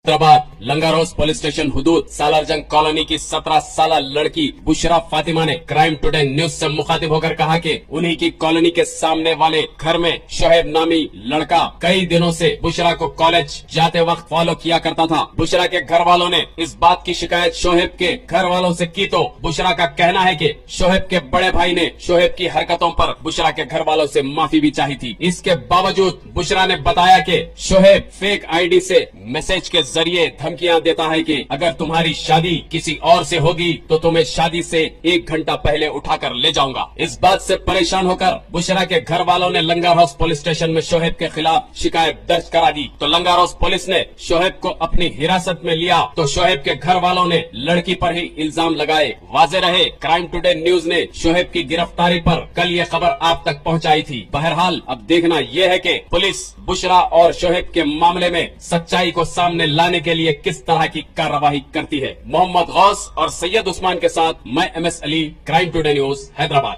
Hyderabad Langar Houz police station हुदूद Salar Jung colony की 17 साल लड़की बुशरा फातिमा ने क्राइम टुडे न्यूज से मुखातिब होकर कहा कि उन्हीं की कॉलोनी के सामने वाले घर में शोहेब नामी लड़का कई दिनों से बुशरा को कॉलेज जाते वक्त फॉलो किया करता था। बुशरा के घर वालों ने इस बात की शिकायत शोहेब के घर वालों से की तो बुशरा का कहना है कि शोहेब के बड़े भाई ने शोहेब की हरकतों पर बुशरा के घर वालों से माफी भी चाही थी। इसके बावजूद बुशरा ने बताया कि शोहेब फेक आईडी से मैसेज के जरिए धमकियां देता है कि अगर तुम्हारी शादी किसी और से होगी तो तुम्हें शादी से 1 घंटा पहले उठाकर ले जाऊंगा। इस बात से परेशान होकर बुशरा के घर वालों ने लंगारोस पुलिस स्टेशन में शोहेब के खिलाफ शिकायत दर्ज करा दी तो लंगारोस पुलिस ने शोहेब को अपनी हिरासत में लिया तो शोहेब के घर वालों ने लड़की पर ही इल्जाम लगाए। वाज़ेह रहे क्राइम टुडे न्यूज ने शोहेब की गिरफ्तारी पर कल ये खबर आप तक पहुंचाई थी। बहरहाल अब देखना यह है कि पुलिस बुशरा और शोहेब के मामले में सच्चाई को सामने लाने के लिए किस तरह की कार्रवाई करती है। मोहम्मद गौस और सैयद उस्मान के साथ मैं MS Ali, crime today news Hyderabad.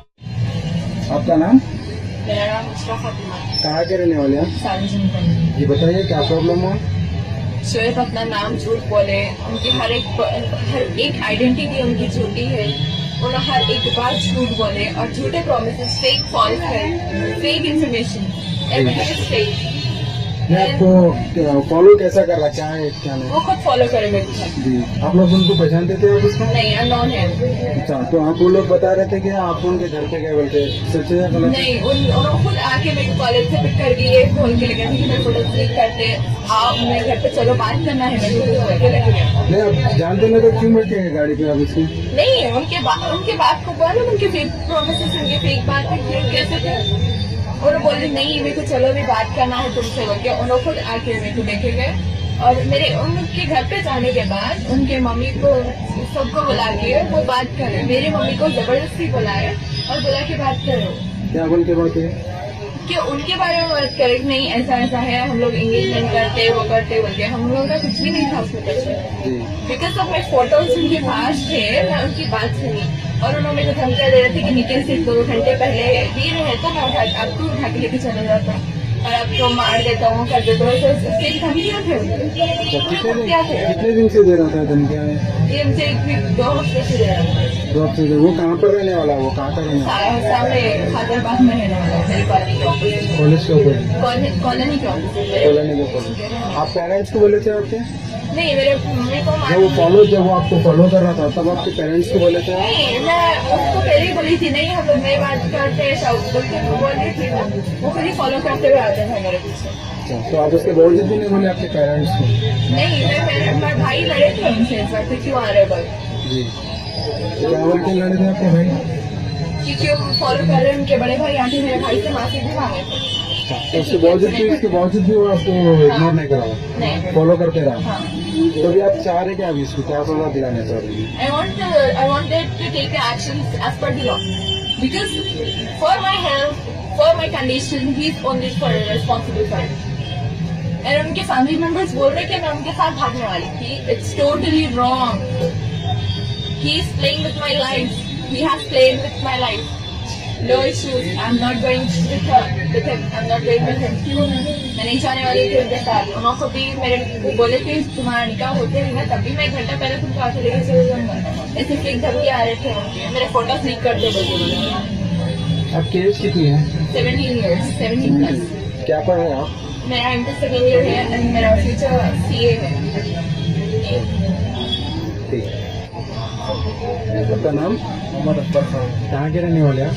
आपका नाम? मेरा नाम बुशरा फातिमा है। कहाँ के रहने वाले हैं? सालारजंग। ये बताइए क्या प्रॉब्लम है? शोएब अपना नाम झूठ बोले, उनकी हर एक आइडेंटिटी उनकी झूठी है। उन्हें हर एक बात झूठ बोले और झूठे प्रोमिस, फेक फॉल्स है, fake information, everything is fake. मैं आपको फॉलो कैसा कर रहा, क्या है क्या नहीं? वो खुद फॉलो करे मेरे को। जी, आप लोग उनको पहचानते थे आप उसको? नहीं, अननोन है। अच्छा, तो आप वो लोग बता रहे थे कि आप उनके घर पे गए बोलते, सच है या गलत? नहीं, उन्होंने खुद आके मेरे को कॉलेज से पिक कर गई, फोन के लगे थे कि मेरे फोटो क्लिक करते, आप मेरे घर पे चलो बात करना है, मेरे को लगे। नहीं, आप जानते नहीं तो क्यों बैठे हैं गाड़ी पे आप उसकी? नहीं, उनके बात को बोलो, उनके फेक प्रोमिस, उनके फेक बात कैसे थे। उन्होंने बोले नहीं मेरे को चलो भी बात करना है तुमसे बोल के उन्होंने खुद आके मेरे को देखे गए और उनके घर पे जाने के बाद उनके मम्मी को सबको बुला के वो बात करे। मेरी मम्मी को जबरदस्ती बुलाए और बुला के बात करो। क्या बोल के बात है? कि उनके बारे में बात करे नहीं ऐसा ऐसा है, हम लोग एंगेजमेंट करते वो करते बोलते, हम लोगों का कुछ भी नहीं था उसमें कुछ। बिकॉज ऑफ माई फोटोज उनके पास थे, मैं उनकी बात सुनी और उन्होंने मेरे को धमकियां दे रहे थे कि निकल से 2 घंटे पहले दिए रहे तो मैं आपको उठा के लेके चला जाता और आपको मार देता हूँ कर देता हूँ। तो उसके धमकियां थे। कितने दिन से दे रहा था धमकियाँ? ये मुझे 2 हफ्ते से दे रहा था। 2 हफ्ते से। वो कहाँ पर रहने वाला? वो कहाँ का रहने वाला? सामने हैदराबाद में रहने वाला मेरी कॉलोनी के ऑपोजिट। कॉलेज के ऊपर? कॉलोनी के ऑपोजिट। कॉलोनी के ऊपर। आप पेरेंट्स को बोले थे आपके? नहीं, मेरे मम्मी को जब वो आपको फॉलो कर रहा था तब आपके पेरेंट्स को बोले थे? नहीं, मैं उसको पहले ही बोली थी नहीं हम लोग नई बात करते बोल रही थी। वो खुद ही फॉलो करते हुए आते थे मेरे पीछे। अच्छा, तो आप उसके बावजूद भी नहीं बोले आपके पेरेंट्स को? नहीं, मेरे भाई लड़े थे उनसे इस बात क्यों आ रहे बोल। जी, तो क्या बोल के लड़े थे आपके भाई? क्योंकि वो फॉलो कर रहे हैं, उनके बड़े भाई आके मेरे भाई से माफी भी मांगे थे। तो उसके बावजूद भी वो आपको इग्नोर नहीं करा, नहीं फॉलो करते रहा? हाँ। तो अभी आप चाह रहे क्या? अभी इसको क्या सजा दिलाने चाह रही है? I wanted to take the actions as per the law because for my health, for my condition, he is only for responsible for it. और उनके फैमिली मेंबर्स बोल रहे कि मैं उनके साथ भागने वाली थी। It's totally wrong. He is playing with my life. He has played with my life. No issues. I'm not going with him. I'm not going with him. मैं नहीं जाने वाली थी उनके साथ। उन्होंने भी मेरे को बोले थे तुम्हारा निकाह होते ही ना तभी मैं 1 घंटा पहले तुमको आके लेके चले जाऊंगा। ऐसे फेक धमकी आ रहे थे उनके, मेरे फोटोज लीक करते बोले। आपकी एज कितनी है? 17 years, 17 प्लस। क्या पढ़ रहे हैं आप? मेरा इंटर 2nd year है एंड मेरा फ्यूचर CA है। ठीक है। आपका नाम? मोहम्मद अकबर खान। कहाँ के रहने वाले हैं?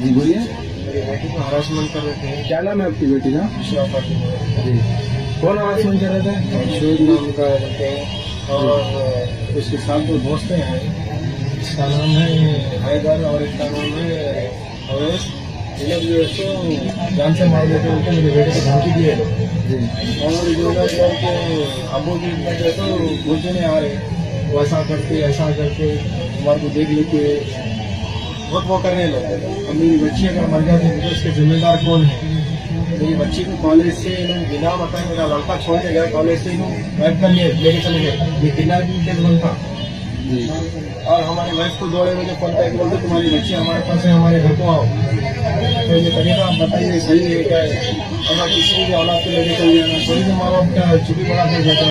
जी बोलिए। बेटी को हरासमेंट कर रहे थे। क्या नाम है आपकी बेटी का? बुशरा फातिमा। जी, कौन हरासमेंट कर रहे थे? शोएब नाम का बोलते हैं और उसके साथ 2 दोस्त हैं, इसका नाम है हैदर और इसका नाम है अवैस। ये लोग जो है जान से मार देते उनको मेरे बेटे को धमकी दिए लोग। जी, और जो लोग के अबू की जो तो बोलते नहीं आ रहे वैसा करके ऐसा करके हमारे को देख लेके बहुत वो करने लगे। अब मेरी बच्ची अगर मर जाती तो उसके जिम्मेदार कौन है? मेरी बच्ची को कॉलेज से बिना बताए मेरा लड़का छोड़ के गया, कॉलेज से वाइफ कर लिए लेके चले गए। ये किडनैपिंग केस बनता। जी, और हमारी वाइफ को 2 बजे कॉन्टैक्ट बोलते तुम्हारी बच्ची हमारे पास है, हमारे घर को आओ। तो ये तरीका आप बताइए सही है क्या है? अगर किसी भी औलाद को लेके चल जाना, कोई भी माँ बाप क्या चुपी बड़ा कर जाता है।